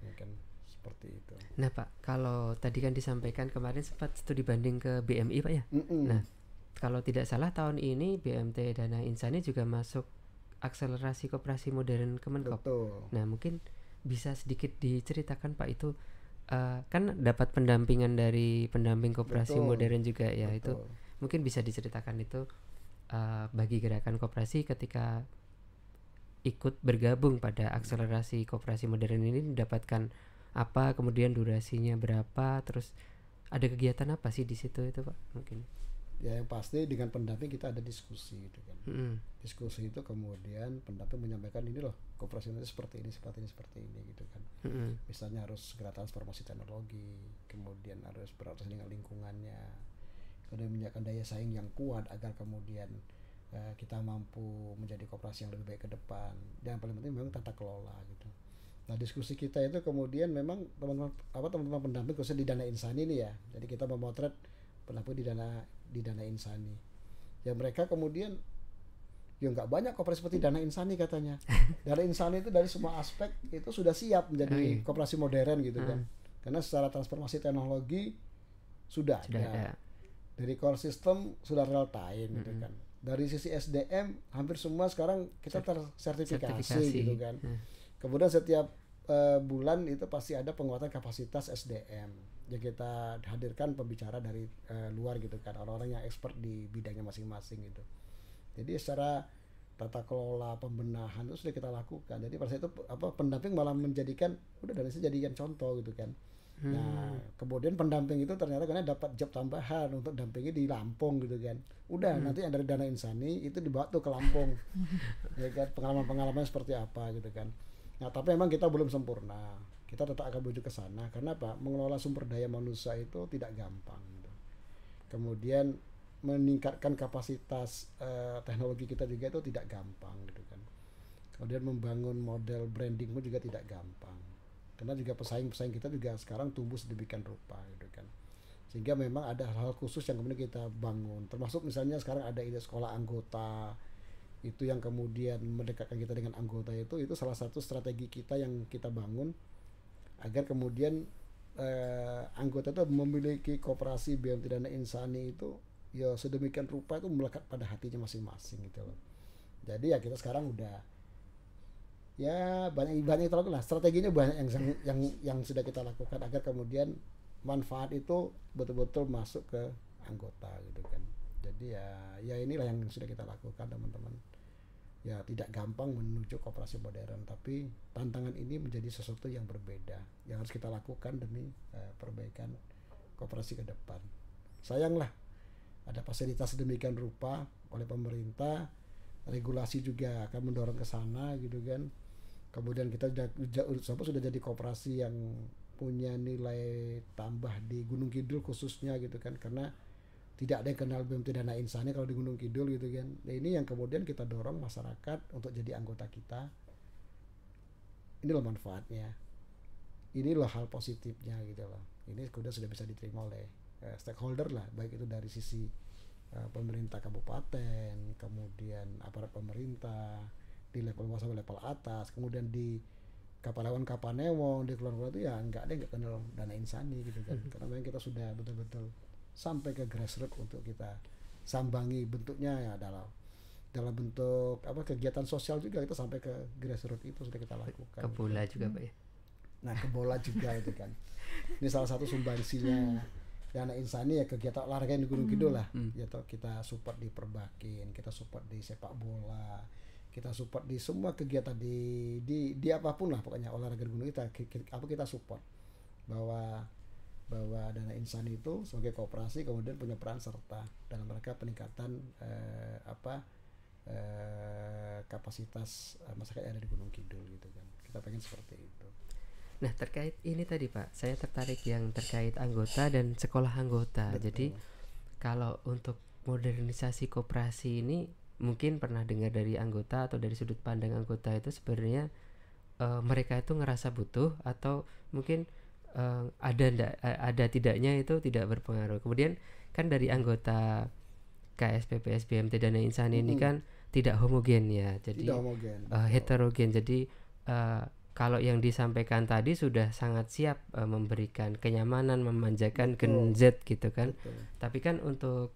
[SPEAKER 3] ya kan, seperti itu.
[SPEAKER 2] Nah Pak, kalau tadi kan disampaikan kemarin sempat studi banding ke BMI Pak ya. Nah kalau tidak salah tahun ini BMT Dana Insani juga masuk akselerasi koperasi modern Kemenkop. Nah mungkin bisa sedikit diceritakan Pak itu kan dapat pendampingan dari pendamping koperasi modern juga ya. Itu mungkin bisa diceritakan itu bagi gerakan koperasi ketika ikut bergabung pada akselerasi koperasi modern ini mendapatkan apa, kemudian durasinya berapa, terus ada kegiatan apa sih di situ itu Pak mungkin?
[SPEAKER 3] Ya yang pasti dengan pendamping kita ada diskusi gitu kan. Diskusi itu kemudian pendamping menyampaikan ini loh koperasi itu seperti ini gitu kan. Misalnya harus segera transformasi teknologi, kemudian harus beradaptasi dengan lingkungannya, kemudian menyiapkan daya saing yang kuat agar kemudian kita mampu menjadi koperasi yang lebih baik ke depan. Dan yang paling penting memang tata kelola gitu. Nah diskusi kita itu kemudian memang teman-teman pendamping khususnya di Dana Insani ini ya. Jadi kita memotret pendamping di Dana Insani. Ya mereka kemudian ya nggak banyak koperasi seperti Dana Insani katanya. Dana Insani itu dari semua aspek itu sudah siap menjadi koperasi modern gitu kan. Karena secara transformasi teknologi sudah ada. Dari core system sudah real time gitu kan. Dari sisi SDM hampir semua sekarang kita tersertifikasi gitu kan. Kemudian setiap bulan itu pasti ada penguatan kapasitas SDM. Ya kita hadirkan pembicara dari luar gitu kan, orang-orang yang expert di bidangnya masing-masing gitu. Jadi secara tata kelola pembenahan itu sudah kita lakukan. Jadi pada saat itu pendamping malah menjadikan dan saya jadikan contoh gitu kan. Nah kemudian pendamping itu ternyata karena dapat job tambahan untuk dampingi di Lampung gitu kan. Nanti yang dari Dana Insani itu dibawa tuh ke Lampung. Ya kan, pengalaman seperti apa gitu kan. Nah tapi memang kita belum sempurna, kita tetap akan menuju ke sana. Karena apa? Mengelola sumber daya manusia itu tidak gampang gitu. Kemudian meningkatkan kapasitas teknologi kita juga itu tidak gampang gitu kan. Kemudian membangun model branding pun juga tidak gampang. Karena juga pesaing-pesaing kita juga sekarang tumbuh sedemikian rupa gitu kan. Sehingga memang ada hal khusus yang kemudian kita bangun. Termasuk misalnya sekarang ada ide sekolah anggota. Itu yang kemudian mendekatkan kita dengan anggota itu salah satu strategi kita yang kita bangun agar kemudian anggota itu memiliki koperasi BMT Dana Insani itu ya sedemikian rupa itu melekat pada hatinya masing-masing gitu loh. Jadi ya kita sekarang udah ya banyak kita lakukan lah, strateginya banyak yang sudah kita lakukan agar kemudian manfaat itu betul-betul masuk ke anggota gitu kan. Jadi ya inilah yang sudah kita lakukan teman-teman. Ya tidak gampang menuju koperasi modern, tapi tantangan ini menjadi sesuatu yang berbeda yang harus kita lakukan demi perbaikan koperasi ke depan. Sayanglah ada fasilitas sedemikian rupa oleh pemerintah, regulasi juga akan mendorong ke sana gitu kan. Kemudian kita sudah jadi koperasi yang punya nilai tambah di Gunung Kidul khususnya gitu kan, karena tidak ada yang kenal BMT Dana Insani kalau di Gunung Kidul gitu kan. Nah, ini yang kemudian kita dorong masyarakat untuk jadi anggota kita. Inilah manfaatnya, inilah hal positifnya gitu loh. Ini sudah bisa diterima oleh stakeholder lah, baik itu dari sisi pemerintah kabupaten, kemudian aparat pemerintah di level bawah sampai level atas, kemudian di Kapalawan Kapanewon, di keluarga itu ya nggak ada yang nggak kenal Dana Insani gitu kan. Karena memang kita sudah betul-betul sampai ke grassroots untuk kita sambangi, bentuknya ya dalam bentuk kegiatan sosial juga kita sampai ke grassroots itu sudah kita lakukan.
[SPEAKER 2] Ke bola juga Pak ya.
[SPEAKER 3] Nah ke bola juga itu kan. Ini salah satu sumbangsinya Dana Insani ya, kegiatan olahraga di Gunung Kidul lah. Ya kita support di perbakin, kita support di sepak bola, kita support di semua kegiatan di apapun lah pokoknya olahraga di gunung kita support. Bahwa Dana Insani itu sebagai koperasi kemudian punya peran serta dalam rangka peningkatan kapasitas masyarakat yang ada di Gunung Kidul gitu kan. Kita pengen seperti itu.
[SPEAKER 2] Nah terkait ini tadi Pak, saya tertarik yang terkait anggota dan sekolah anggota.
[SPEAKER 3] Betul.
[SPEAKER 2] Jadi kalau untuk modernisasi koperasi ini mungkin pernah dengar dari anggota atau dari sudut pandang anggota itu sebenarnya mereka itu ngerasa butuh atau mungkin ada tidaknya itu tidak berpengaruh. Kemudian kan dari anggota KSPPS BMT Dana Insani ini kan tidak homogen ya, jadi heterogen. Jadi kalau yang disampaikan tadi sudah sangat siap memberikan kenyamanan, memanjakan Gen Z gitu kan.
[SPEAKER 3] Betul.
[SPEAKER 2] Tapi kan untuk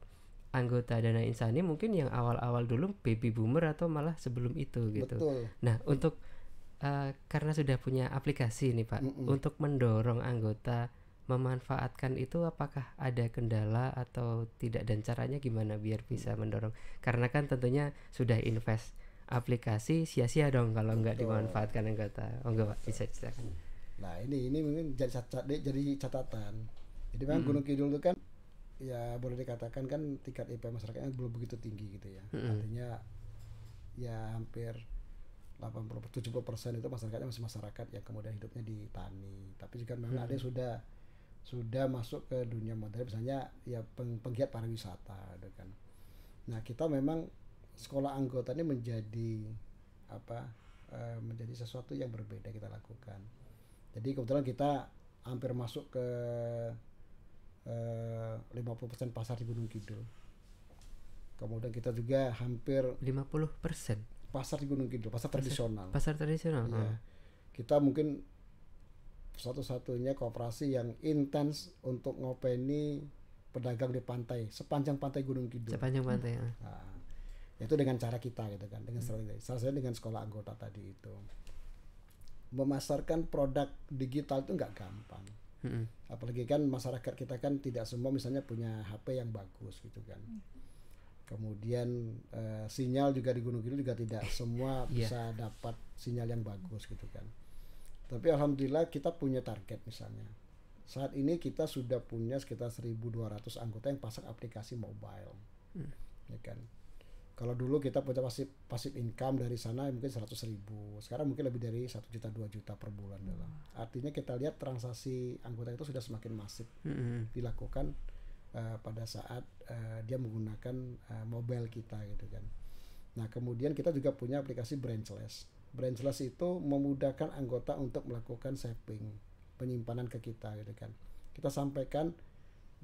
[SPEAKER 2] anggota Dana Insani mungkin yang awal-awal dulu baby boomer atau malah sebelum itu gitu.
[SPEAKER 3] Betul.
[SPEAKER 2] Nah untuk karena sudah punya aplikasi nih Pak, untuk mendorong anggota memanfaatkan itu apakah ada kendala atau tidak, dan caranya gimana biar bisa mendorong? Karena kan tentunya sudah invest aplikasi, sia-sia dong kalau nggak dimanfaatkan anggota. Oh enggak Pak, bisa silakan.
[SPEAKER 3] Nah ini mungkin jadi catatan. Jadi memang Gunung Kidul itu kan ya boleh dikatakan kan tingkat IP masyarakatnya belum begitu tinggi gitu ya. Artinya ya hampir 80-70% itu masyarakatnya masih masyarakat yang kemudian hidupnya di tani. Tapi juga memang ada yang sudah masuk ke dunia modern, misalnya ya penggiat pariwisata gitu kan. Nah kita memang sekolah anggota ini menjadi sesuatu yang berbeda kita lakukan. Jadi kebetulan kita hampir masuk ke 50% pasar di Gunung Kidul. Kemudian kita juga hampir
[SPEAKER 2] 50%
[SPEAKER 3] pasar di Gunung Kidul, pasar tradisional.
[SPEAKER 2] Pasar tradisional.
[SPEAKER 3] Ya. Kita mungkin satu-satunya koperasi yang intens untuk ngopeni pedagang di pantai, sepanjang pantai Gunung Kidul.
[SPEAKER 2] Sepanjang pantai.
[SPEAKER 3] Nah, itu dengan cara kita gitu kan, dengan strategi. Salah satunya dengan sekolah anggota tadi itu. Memasarkan produk digital itu nggak gampang. Apalagi kan masyarakat kita kan tidak semua misalnya punya HP yang bagus gitu kan. Kemudian sinyal juga di Gunung Kidul juga tidak semua bisa dapat sinyal yang bagus gitu kan. Tapi alhamdulillah kita punya target misalnya. Saat ini kita sudah punya sekitar 1.200 anggota yang pasang aplikasi mobile. Ya kan. Kalau dulu kita punya pasif income dari sana mungkin 100.000. Sekarang mungkin lebih dari 1 juta 2 juta per bulan. Artinya kita lihat transaksi anggota itu sudah semakin masif dilakukan pada saat dia menggunakan mobile kita gitu kan. Nah kemudian kita juga punya aplikasi branchless. Branchless itu memudahkan anggota untuk melakukan saving, penyimpanan ke kita gitu kan. Kita sampaikan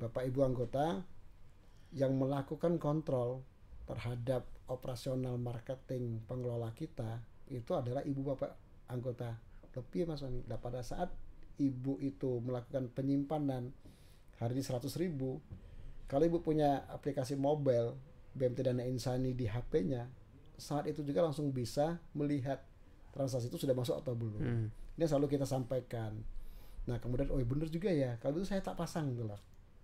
[SPEAKER 3] Bapak Ibu anggota yang melakukan kontrol terhadap operasional marketing pengelola kita itu adalah Ibu Bapak anggota lebih Mas Wami. Nah pada saat ibu itu melakukan penyimpanan hari ini 100.000, kalau ibu punya aplikasi mobile BMT Dana Insani di HP-nya, saat itu juga langsung bisa melihat transaksi itu sudah masuk atau belum. Ini selalu kita sampaikan. Nah kemudian bener juga ya, kalau itu saya tak pasang gitu loh.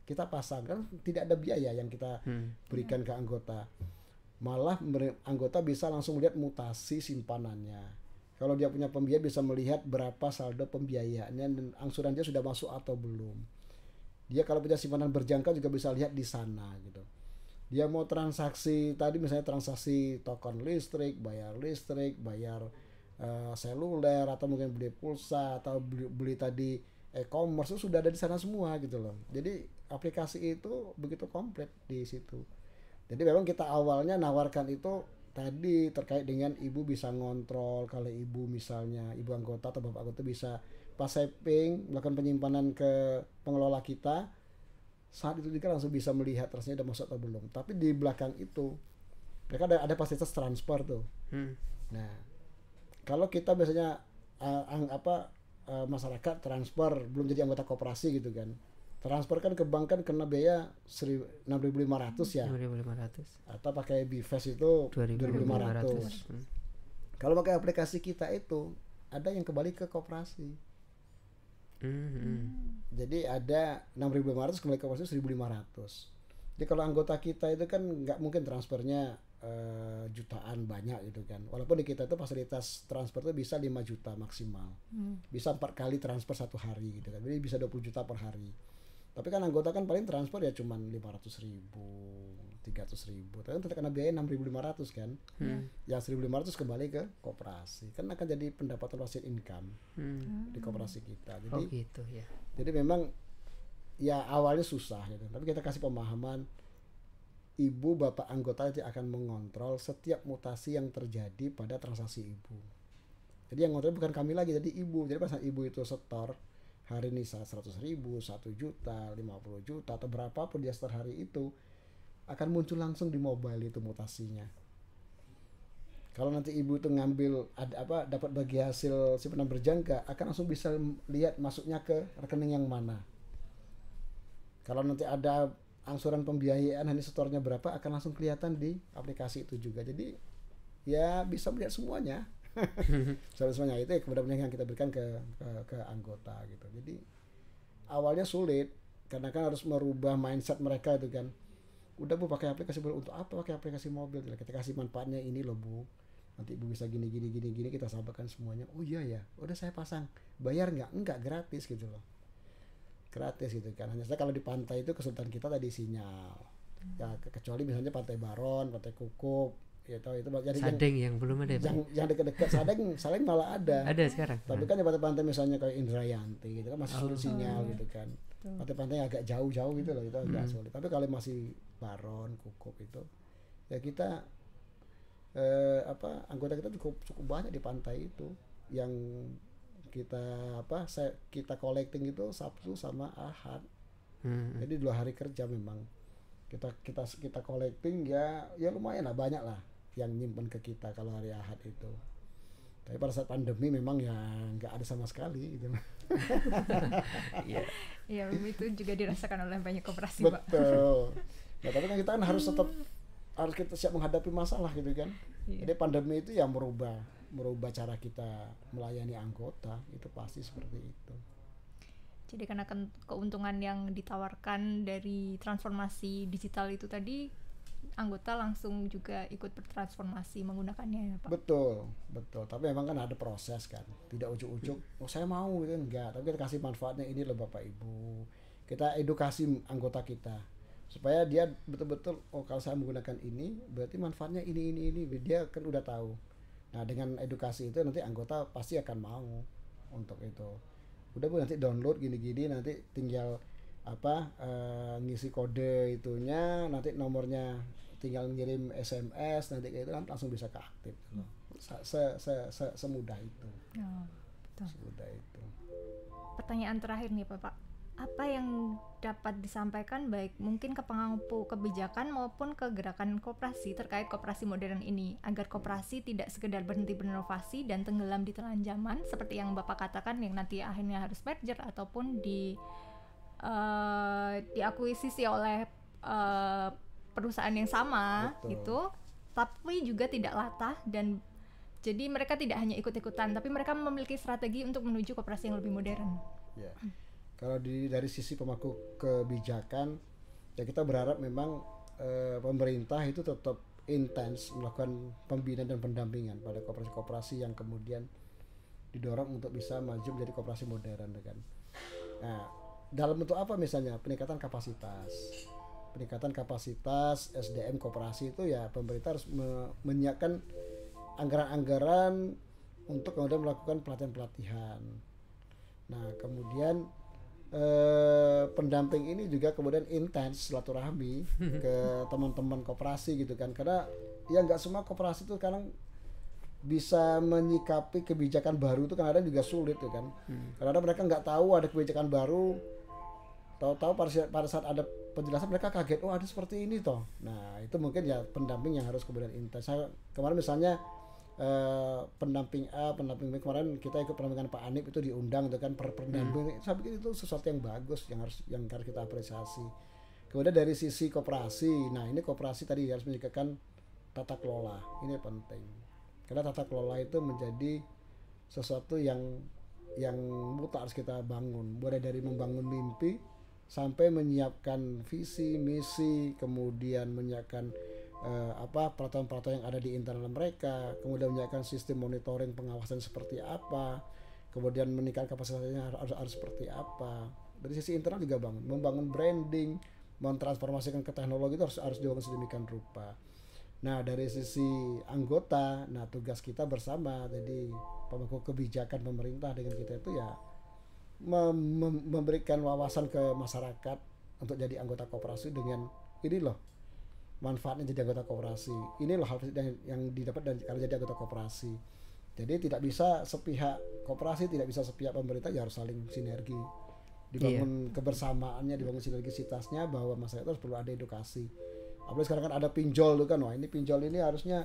[SPEAKER 3] Kita pasang kan tidak ada biaya yang kita berikan ke anggota. Malah anggota bisa langsung melihat mutasi simpanannya. Kalau dia punya pembiayaan bisa melihat berapa saldo pembiayaannya dan angsuran dia sudah masuk atau belum. Dia kalau punya simpanan berjangka juga bisa lihat di sana gitu. Dia mau transaksi tadi misalnya transaksi token listrik, bayar seluler atau mungkin beli pulsa atau beli tadi e-commerce itu sudah ada di sana semua gitu loh. Jadi aplikasi itu begitu komplit di situ. Jadi memang kita awalnya nawarkan itu tadi terkait dengan ibu bisa ngontrol, kalau ibu misalnya ibu anggota atau bapak anggota bisa pas saving melakukan penyimpanan ke pengelola kita, saat itu juga langsung bisa melihat rasanya udah masuk atau belum. Tapi di belakang itu mereka ada fasilitas transfer tuh. Nah kalau kita biasanya masyarakat transfer belum jadi anggota koperasi gitu kan, transfer kan ke bank kan kena biaya 6.500 ya,
[SPEAKER 2] 2.500
[SPEAKER 3] atau pakai BVAS itu 2.500. Kalau pakai aplikasi kita itu ada yang kembali ke koperasi. Jadi ada 6.500 kembali ke koperasi 1.500. Jadi kalau anggota kita itu kan nggak mungkin transfernya jutaan banyak gitu kan. Walaupun di kita itu fasilitas transfer itu bisa 5 juta maksimal. Bisa 4 kali transfer satu hari gitu kan. Jadi bisa 20 juta per hari. Tapi kan anggota kan paling transfer ya cuman 500.000, 300.000. Tapi kan tetap kena biaya 6.500 kan. Yang 1.500 kembali ke koperasi. Kan akan jadi pendapatan passive income di koperasi kita. Jadi
[SPEAKER 2] gitu ya.
[SPEAKER 3] Jadi memang ya awalnya susah gitu. Tapi kita kasih pemahaman, ibu bapak anggota itu akan mengontrol setiap mutasi yang terjadi pada transaksi ibu. Jadi yang ngontrol bukan kami lagi, jadi ibu. Jadi pas ibu itu setor hari ini 100.000, 1 juta, 50 juta atau berapapun dia setor hari itu, akan muncul langsung di mobile itu mutasinya. Kalau nanti ibu itu ngambil dapat bagi hasil simpanan berjangka, akan langsung bisa lihat masuknya ke rekening yang mana. Kalau nanti ada angsuran pembiayaan hari setornya berapa, akan langsung kelihatan di aplikasi itu juga. Jadi ya bisa melihat semuanya. Semuanya itu kemudian yang kita berikan ke anggota gitu. Jadi awalnya sulit karena kan harus merubah mindset mereka itu kan. Udah Bu pakai aplikasi mobil, untuk apa pakai aplikasi mobil? Kita kasih manfaatnya ini loh Bu. Nanti Ibu bisa gini kita sampaikan semuanya. Oh iya ya, udah saya pasang. Bayar nggak? Enggak, gratis gitu loh. Gratis gitu kan. Hanya saja kalau di pantai itu kesulitan kita tadi sinyal. Ya kecuali misalnya Pantai Baron, Pantai Kukup, ya tahu itu jadi
[SPEAKER 2] Sadeng yang belum ada.
[SPEAKER 3] Yang dekat-dekat Sadeng malah ada.
[SPEAKER 2] Ada sekarang.
[SPEAKER 3] Tapi kan di pantai-pantai misalnya kayak Indrayanti gitu kan masih sulit sinyal gitu kan. Pantai-pantai agak jauh-jauh gitu loh, itu agak sulit. Tapi kalau masih Baron, Kukup itu ya kita anggota kita cukup banyak di pantai itu yang kita collecting itu Sabtu sama Ahad. Jadi 2 hari kerja memang kita collecting ya lumayan lah, banyak lah yang nyimpen ke kita kalau hari Ahad itu. Tapi pada saat pandemi memang ya nggak ada sama sekali gitu.
[SPEAKER 1] Iya, itu juga dirasakan oleh banyak koperasi, Pak.
[SPEAKER 3] Betul. Nah, tapi kan kita kan harus kita siap menghadapi masalah gitu kan. Jadi pandemi itu yang merubah cara kita melayani anggota, itu pasti seperti itu.
[SPEAKER 1] Jadi karena keuntungan yang ditawarkan dari transformasi digital itu tadi, anggota langsung juga ikut bertransformasi menggunakannya ya Pak?
[SPEAKER 3] Betul. Tapi memang kan ada proses kan. Tidak ujuk-ujuk, saya mau gitu, enggak. Tapi kita kasih manfaatnya ini loh Bapak Ibu. Kita edukasi anggota kita supaya dia betul-betul kalau saya menggunakan ini berarti manfaatnya ini. Dia kan udah tahu. Nah dengan edukasi itu nanti anggota pasti akan mau untuk itu. Udah Bu nanti download gini-gini, nanti tinggal ngisi kode itunya, nanti nomornya tinggal ngirim SMS, nanti kayak itu langsung bisa keaktif loh. Semudah itu.
[SPEAKER 1] Oh, betul.
[SPEAKER 3] Semudah itu.
[SPEAKER 1] Pertanyaan terakhir nih Pak. apa yang dapat disampaikan baik mungkin ke pemangku kebijakan maupun ke gerakan koperasi terkait koperasi modern ini, agar koperasi tidak sekedar berhenti berinovasi dan tenggelam di telan zaman seperti yang Bapak katakan, yang nanti akhirnya harus merger ataupun diakuisisi oleh perusahaan yang sama.
[SPEAKER 3] Betul.
[SPEAKER 1] Gitu, tapi juga tidak latah, dan jadi mereka tidak hanya ikut-ikutan tapi mereka memiliki strategi untuk menuju koperasi yang lebih modern.
[SPEAKER 3] Ya. Kalau dari sisi pemangku kebijakan, ya kita berharap memang pemerintah itu tetap intens melakukan pembinaan dan pendampingan pada koperasi-koperasi yang kemudian didorong untuk bisa maju menjadi koperasi modern, kan. Nah, dalam bentuk apa misalnya? Peningkatan kapasitas SDM koperasi itu ya pemerintah harus menyiapkan anggaran-anggaran untuk kemudian melakukan pelatihan-pelatihan. Nah, kemudian pendamping ini juga kemudian intens silaturahmi ke teman-teman koperasi gitu kan, karena ya nggak semua koperasi itu kadang bisa menyikapi kebijakan baru itu kadang juga sulit tuh kan. Karena mereka nggak tahu ada kebijakan baru, tahu-tahu pada saat ada penjelasan mereka kaget, oh ada seperti ini toh. Nah itu mungkin ya pendamping yang harus kemudian intens. Kemarin misalnya pendamping B, kemarin kita ikut pendampingan Pak Anip itu diundang itu kan pendamping. Saya pikir itu sesuatu yang bagus yang harus kita apresiasi. Kemudian dari sisi koperasi, nah ini koperasi tadi harus menyikakan tata kelola, ini penting karena tata kelola itu menjadi sesuatu yang mutlak harus kita bangun, mulai dari membangun mimpi sampai menyiapkan visi misi, kemudian menyiapkan peraturan-peraturan yang ada di internal mereka, kemudian menyiapkan sistem monitoring pengawasan seperti apa, kemudian meningkatkan kapasitasnya harus seperti apa. Dari sisi internal juga membangun branding, mentransformasikan ke teknologi itu harus dibangun sedemikian rupa. Nah dari sisi anggota, nah tugas kita bersama, jadi pemangku kebijakan pemerintah dengan kita itu ya memberikan wawasan ke masyarakat untuk jadi anggota koperasi dengan ini loh manfaatnya jadi anggota koperasi, ini loh hal yang didapat dari kalau jadi anggota koperasi. Jadi tidak bisa sepihak koperasi, tidak bisa sepihak pemerintah, ya harus saling sinergi, dibangun kebersamaannya, dibangun sinergisitasnya, bahwa masyarakat harus perlu ada edukasi. Apalagi sekarang kan ada pinjol tuh kan, wah ini pinjol ini harusnya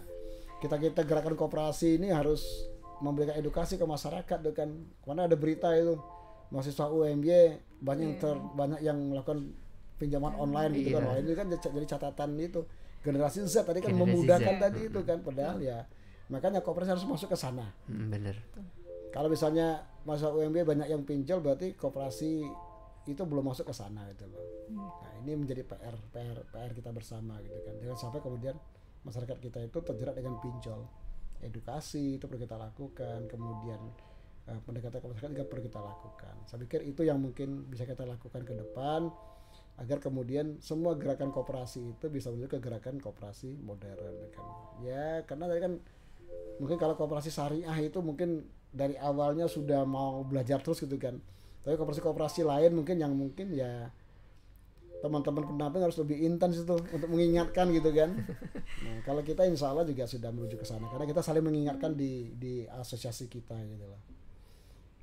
[SPEAKER 3] kita gerakan koperasi ini harus memberikan edukasi ke masyarakat tuh kan. Karena ada berita itu mahasiswa UMY banyak yang melakukan pinjaman online gitu kan. Wah ini kan jadi catatan itu generasi Z tadi kan memudahkan tadi itu kan, padahal ya makanya koperasi harus masuk ke sana.
[SPEAKER 2] Bener.
[SPEAKER 3] Kalau misalnya mahasiswa UMY banyak yang pinjol, berarti koperasi itu belum masuk ke sana gitu loh. Nah ini menjadi PR kita bersama gitu kan. Jangan sampai kemudian masyarakat kita itu terjerat dengan pinjol. Edukasi itu perlu kita lakukan, kemudian pendekatan ke masyarakat juga perlu kita lakukan. Saya pikir itu yang mungkin bisa kita lakukan ke depan, agar kemudian semua gerakan koperasi itu bisa menuju ke gerakan koperasi modern kan. Ya karena tadi kan mungkin kalau koperasi syariah itu mungkin dari awalnya sudah mau belajar terus gitu kan. Tapi koperasi lain mungkin ya teman-teman pendamping harus lebih intens itu untuk mengingatkan gitu kan. Nah, kalau kita insya Allah juga sudah menuju ke sana karena kita saling mengingatkan di asosiasi kita gitu lah.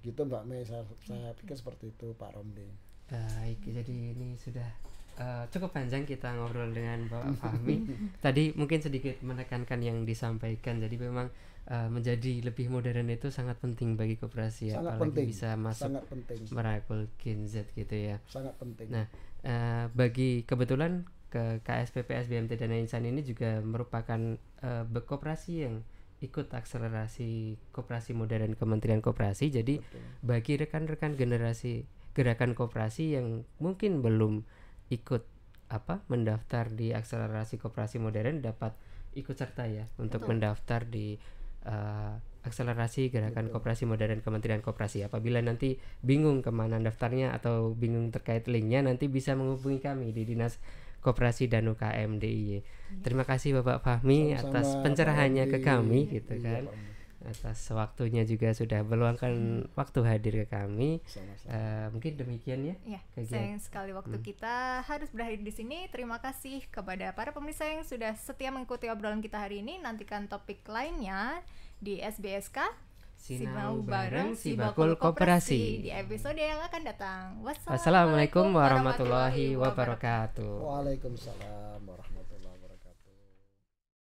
[SPEAKER 3] Gitu Mbak Mei, saya pikir seperti itu Pak Romli.
[SPEAKER 2] Baik, jadi ini sudah cukup panjang kita ngobrol dengan Bapak Fahmi. Tadi mungkin sedikit menekankan yang disampaikan. Jadi memang menjadi lebih modern itu sangat penting bagi koperasi ya, apalagi penting, bisa masuk merangkul Gen Z gitu ya.
[SPEAKER 3] Sangat penting.
[SPEAKER 2] Nah, bagi kebetulan ke KSPP SBMT Dana Insan ini juga merupakan koperasi yang ikut akselerasi koperasi modern Kementerian Koperasi. Jadi bagi rekan-rekan generasi gerakan koperasi yang mungkin belum ikut mendaftar di akselerasi koperasi modern, dapat ikut serta ya untuk mendaftar di akselerasi gerakan koperasi modern Kementerian Koperasi. Apabila nanti bingung kemana daftarnya atau bingung terkait linknya, nanti bisa menghubungi kami di Dinas Koperasi dan UKM DIY. Terima kasih Bapak Fahmi atas pencerahannya ke kami gitu kan. Atas waktunya juga sudah meluangkan waktu hadir ke kami. Mungkin demikian ya.
[SPEAKER 1] Sayang sekali waktu kita harus berakhir di sini. Terima kasih kepada para pemirsa yang sudah setia mengikuti obrolan kita hari ini. Nantikan topik lainnya di SBSK
[SPEAKER 2] Sinau bareng Sibakul Koperasi
[SPEAKER 1] di episode yang akan datang.
[SPEAKER 2] Wassalamualaikum warahmatullahi wabarakatuh.
[SPEAKER 3] Waalaikumsalam warahmatullahi